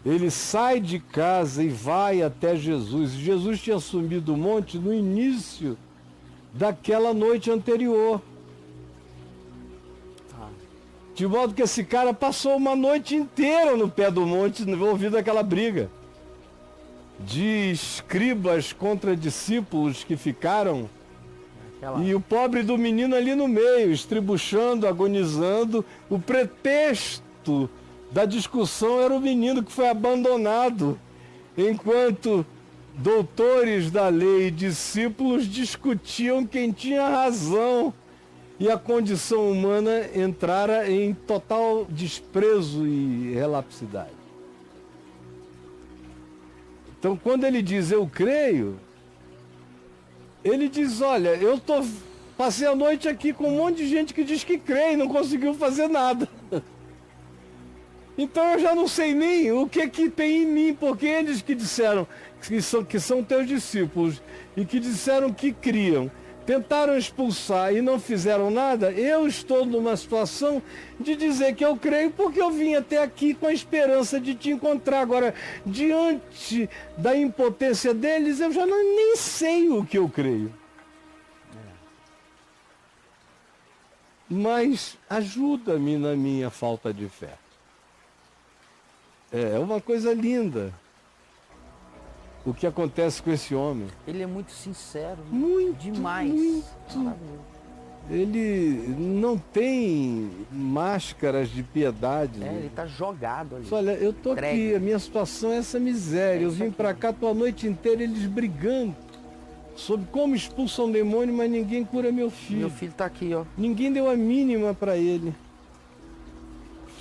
Ele sai de casa e vai até Jesus. Jesus tinha subido o monte no início daquela noite anterior. De modo que esse cara passou uma noite inteira no pé do monte, ouvindo aquela briga de escribas contra discípulos que ficaram, e o pobre do menino ali no meio, estribuchando, agonizando. O pretexto da discussão era o menino que foi abandonado, enquanto doutores da lei e discípulos discutiam quem tinha razão, e a condição humana entrara em total desprezo e relapsidade. Então, quando ele diz eu creio, ele diz, olha, passei a noite aqui com um monte de gente que diz que crê e não conseguiu fazer nada. Então eu já não sei nem o que tem em mim, porque eles que disseram que são teus discípulos e que disseram que criam, tentaram expulsar e não fizeram nada. Eu estou numa situação de dizer que eu creio porque eu vim até aqui com a esperança de te encontrar. Agora, diante da impotência deles, eu já nem sei o que eu creio. Mas ajuda-me na minha falta de fé. É uma coisa linda o que acontece com esse homem. Ele é muito sincero. Muito, demais. Muito. Ele não tem máscaras de piedade. Ele está jogado ali. Olha, eu tô aqui, a minha situação é essa miséria. Eu vim para cá, tô a noite inteira eles brigando sobre como expulsam um demônio, mas ninguém cura meu filho. Meu filho está aqui, ó. Ninguém deu a mínima para ele.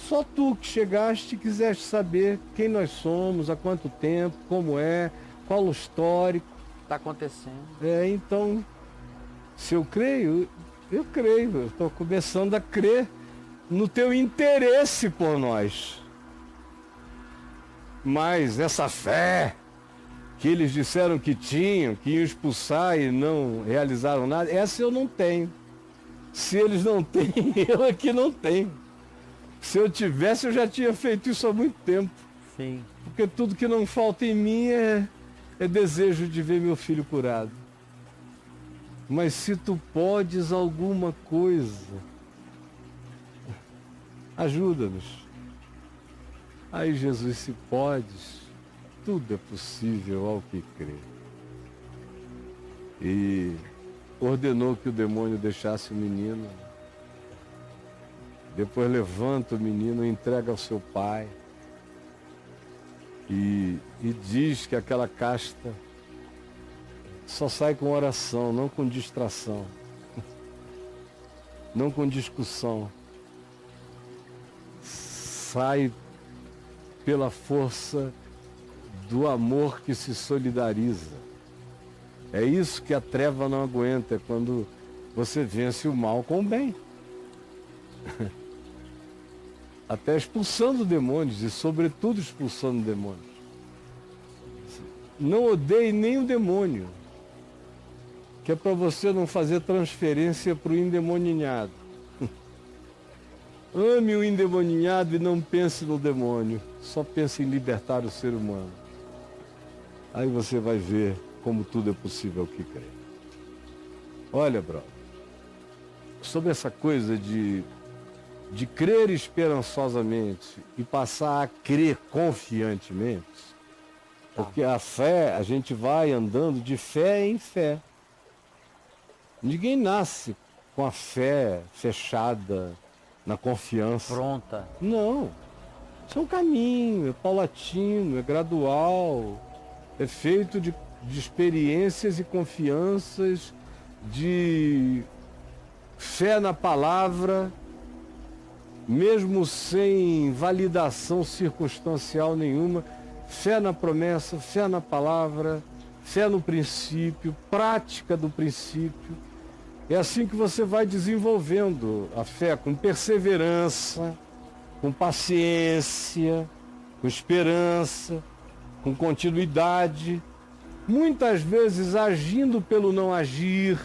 Só tu que chegaste e quiseste saber quem nós somos, há quanto tempo, como é, qual o histórico. Está acontecendo. Então, se eu creio, eu creio. Eu estou começando a crer no teu interesse por nós. Mas essa fé que eles disseram que tinham, que iam expulsar e não realizaram nada, essa eu não tenho. Se eles não têm, eu aqui não tenho. Se eu tivesse, eu já tinha feito isso há muito tempo. Sim. Porque tudo que não falta em mim é desejo de ver meu filho curado. Mas se tu podes alguma coisa, ajuda-nos. Aí Jesus, se podes, tudo é possível ao que crê. E ordenou que o demônio deixasse o menino. Depois levanta o menino, entrega ao seu pai e diz que aquela casta só sai com oração, não com distração, não com discussão. Sai pela força do amor que se solidariza. É isso que a treva não aguenta, é quando você vence o mal com o bem. Até expulsando demônios e sobretudo expulsando demônios. Não odeie nem o demônio, que é para você não fazer transferência para o endemoninhado. Ame o endemoninhado e não pense no demônio, só pense em libertar o ser humano. Aí você vai ver como tudo é possível que crê. Olha, brother, sobre essa coisa de crer esperançosamente e passar a crer confiantemente, porque a fé, a gente vai andando de fé em fé. Ninguém nasce com a fé fechada na confiança. Pronta. Não. Isso é um caminho, é paulatino, é gradual, é feito de experiências e confianças, de fé na palavra, mesmo sem validação circunstancial nenhuma, fé na promessa, fé na palavra, fé no princípio, prática do princípio. É assim que você vai desenvolvendo a fé, com perseverança, com paciência, com esperança, com continuidade, muitas vezes agindo pelo não agir,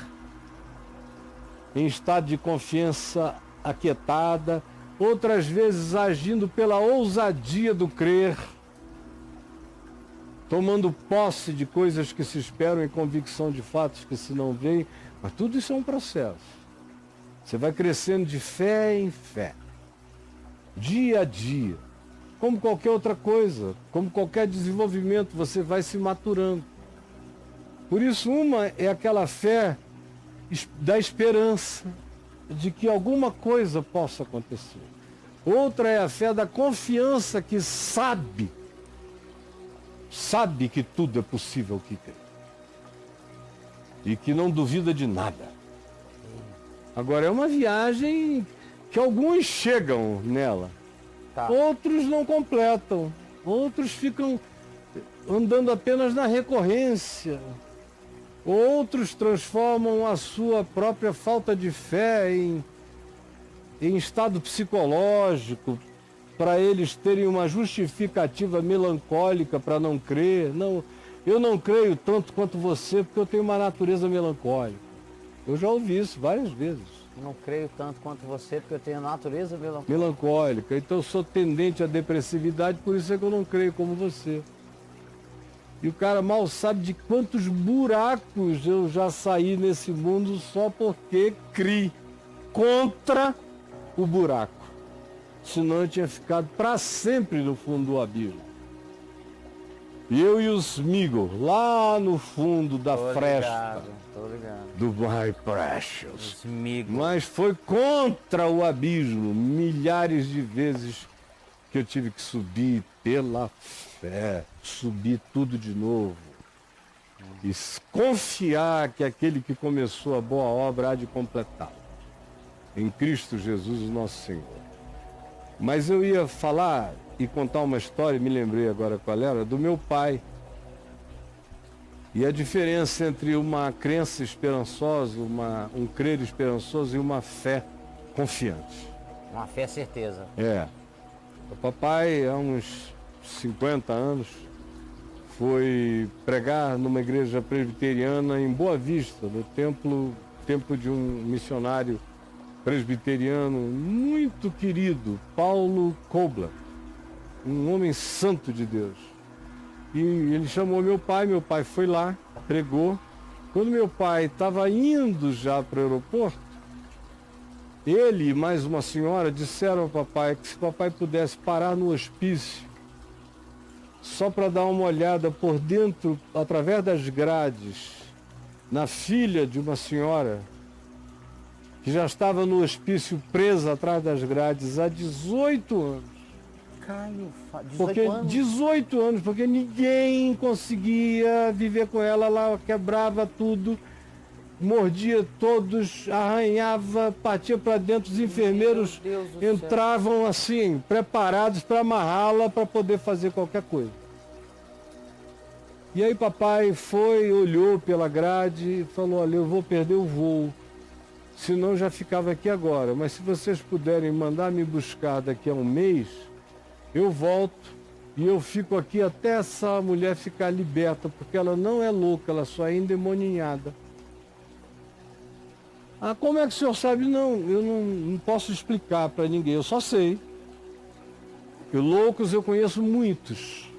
em estado de confiança aquietada, outras vezes agindo pela ousadia do crer, tomando posse de coisas que se esperam e convicção de fatos que se não veem, mas tudo isso é um processo. Você vai crescendo de fé em fé, dia a dia, como qualquer outra coisa, como qualquer desenvolvimento, você vai se maturando. Por isso, uma é aquela fé da esperança de que alguma coisa possa acontecer. Outra é a fé da confiança que sabe que tudo é possível que crê. E que não duvida de nada. Agora, é uma viagem que alguns chegam nela. Tá. Outros não completam. Outros ficam andando apenas na recorrência. Outros transformam a sua própria falta de fé em estado psicológico, para eles terem uma justificativa melancólica para não crer. Não, eu não creio tanto quanto você porque eu tenho uma natureza melancólica. Eu já ouvi isso várias vezes. Não creio tanto quanto você porque eu tenho natureza Melancólica. Então eu sou tendente à depressividade, por isso é que eu não creio como você. E o cara mal sabe de quantos buracos eu já saí nesse mundo só porque criei contra o buraco. Senão eu tinha ficado para sempre no fundo do abismo. Eu e os Smigol, lá no fundo da fresta do My Precious. Mas foi contra o abismo milhares de vezes que eu tive que subir pela fé, subir tudo de novo. E confiar que aquele que começou a boa obra há de completá-la. Em Cristo Jesus, o nosso Senhor. Mas eu ia falar e contar uma história, me lembrei agora qual era, do meu pai. E a diferença entre uma crença esperançosa, um crer esperançoso e uma fé confiante. Uma fé certeza. É. O papai, há uns 50 anos, foi pregar numa igreja presbiteriana em Boa Vista, no templo de um missionário presbiteriano muito querido, Paulo Kobler, um homem santo de Deus. E ele chamou meu pai foi lá, pregou. Quando meu pai estava indo já para o aeroporto, ele e mais uma senhora disseram ao papai que se o papai pudesse parar no hospício, só para dar uma olhada por dentro, através das grades, na filha de uma senhora que já estava no hospício presa atrás das grades há 18 anos. Caio, 18 anos, porque ninguém conseguia viver com ela, ela quebrava tudo, mordia todos, arranhava, partia para dentro, os enfermeiros entravam assim, preparados para amarrá-la para poder fazer qualquer coisa. E aí papai foi, olhou pela grade e falou, olha, eu vou perder o voo. Senão eu já ficava aqui agora, mas se vocês puderem mandar me buscar daqui a um mês, eu volto e eu fico aqui até essa mulher ficar liberta, porque ela não é louca, ela só é endemoninhada. Ah, como é que o senhor sabe? Não, eu não posso explicar para ninguém, eu só sei. E loucos eu conheço muitos.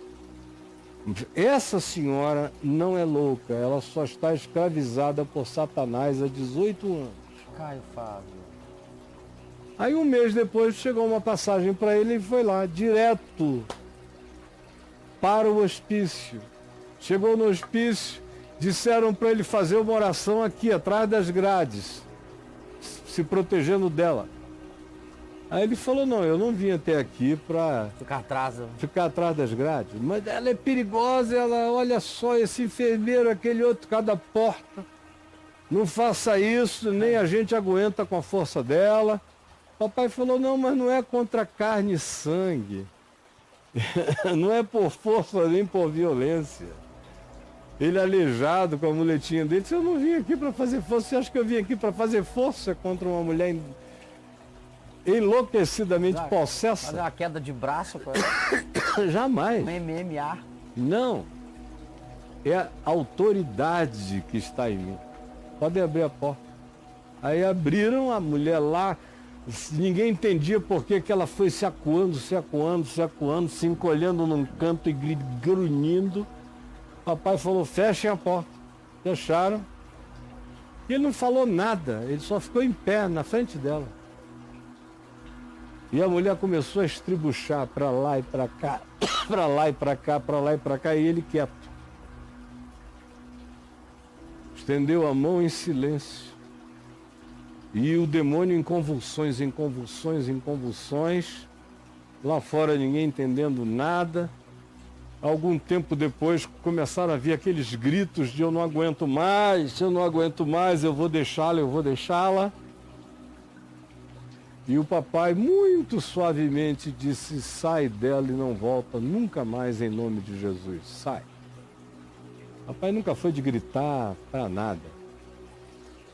Essa senhora não é louca, ela só está escravizada por Satanás há 18 anos. Caio Fábio. Aí um mês depois chegou uma passagem para ele e foi lá, direto para o hospício. Chegou no hospício, disseram para ele fazer uma oração aqui, atrás das grades, se protegendo dela. Aí ele falou, não, eu não vim até aqui para ficar atrás das grades, mas ela é perigosa, ela, olha só, esse enfermeiro, aquele outro, cada porta. Não faça isso, nem a gente aguenta com a força dela. Papai falou, não, mas não é contra carne e sangue. Não é por força nem por violência. Ele aleijado com a muletinha dele, disse, eu não vim aqui para fazer força. Você acha que eu vim aqui para fazer força contra uma mulher enlouquecidamente possessa? Fazer uma queda de braço? Jamais. Um MMA. Não. É a autoridade que está em mim. Podem abrir a porta. Aí abriram, a mulher lá, ninguém entendia por que ela foi se acuando, se encolhendo num canto e grunhindo. Papai falou, fechem a porta. Fecharam. E ele não falou nada, ele só ficou em pé na frente dela. E a mulher começou a estribuchar para lá e para cá, para lá e para cá, para lá e para cá, e ele quieto. Estendeu a mão em silêncio. E o demônio em convulsões, em convulsões, em convulsões. Lá fora ninguém entendendo nada. Algum tempo depois começaram a vir aqueles gritos de eu não aguento mais, eu não aguento mais, eu vou deixá-la, eu vou deixá-la. E o papai muito suavemente disse, sai dela e não volta nunca mais em nome de Jesus, sai. Papai nunca foi de gritar para nada,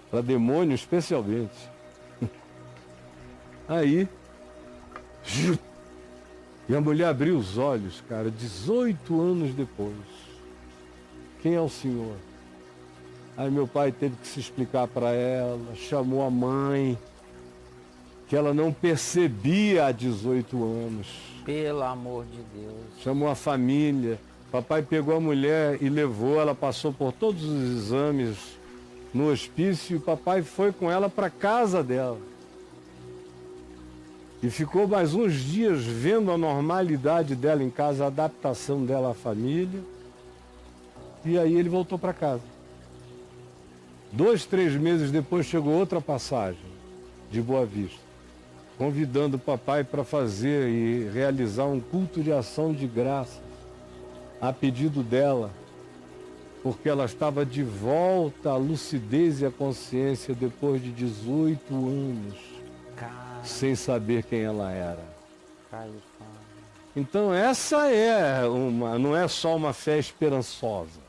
para demônio especialmente. Aí, e a mulher abriu os olhos, cara, 18 anos depois. Quem é o senhor? Aí meu pai teve que se explicar para ela, chamou a mãe, que ela não percebia há 18 anos. Pelo amor de Deus. Chamou a família. Papai pegou a mulher e levou, ela passou por todos os exames no hospício e papai foi com ela para casa dela. E ficou mais uns dias vendo a normalidade dela em casa, a adaptação dela à família. E aí ele voltou para casa. 2, 3 meses depois chegou outra passagem de Boa Vista, convidando o papai para fazer e realizar um culto de ação de graça, a pedido dela, porque ela estava de volta à lucidez e à consciência depois de 18 anos, sem saber quem ela era. Então essa não é só uma fé esperançosa.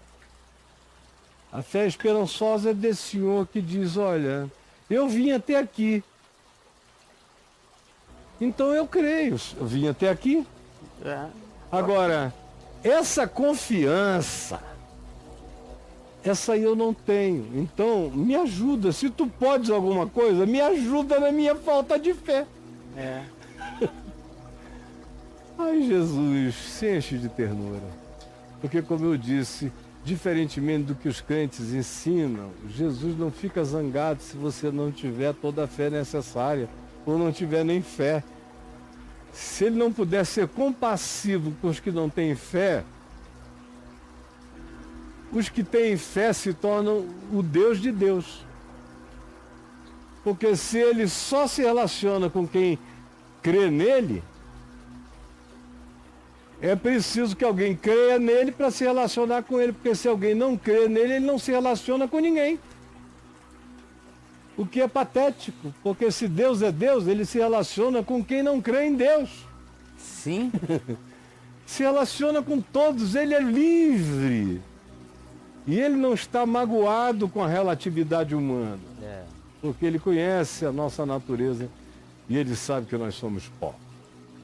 A fé esperançosa é desse senhor que diz, olha, eu vim até aqui. Então eu creio, eu vim até aqui. Agora, essa confiança, essa aí eu não tenho. Então, me ajuda. Se tu podes alguma coisa, me ajuda na minha falta de fé. Ai, Jesus, se enche de ternura. Porque, como eu disse, diferentemente do que os crentes ensinam, Jesus não fica zangado se você não tiver toda a fé necessária, ou não tiver nem fé. Se ele não puder ser compassivo com os que não têm fé, os que têm fé se tornam o Deus de Deus. Porque se ele só se relaciona com quem crê nele, é preciso que alguém creia nele para se relacionar com ele, porque se alguém não crê nele, ele não se relaciona com ninguém. O que é patético, porque se Deus é Deus, ele se relaciona com quem não crê em Deus. Sim. Se relaciona com todos, ele é livre. E ele não está magoado com a relatividade humana, porque ele conhece a nossa natureza e ele sabe que nós somos pó.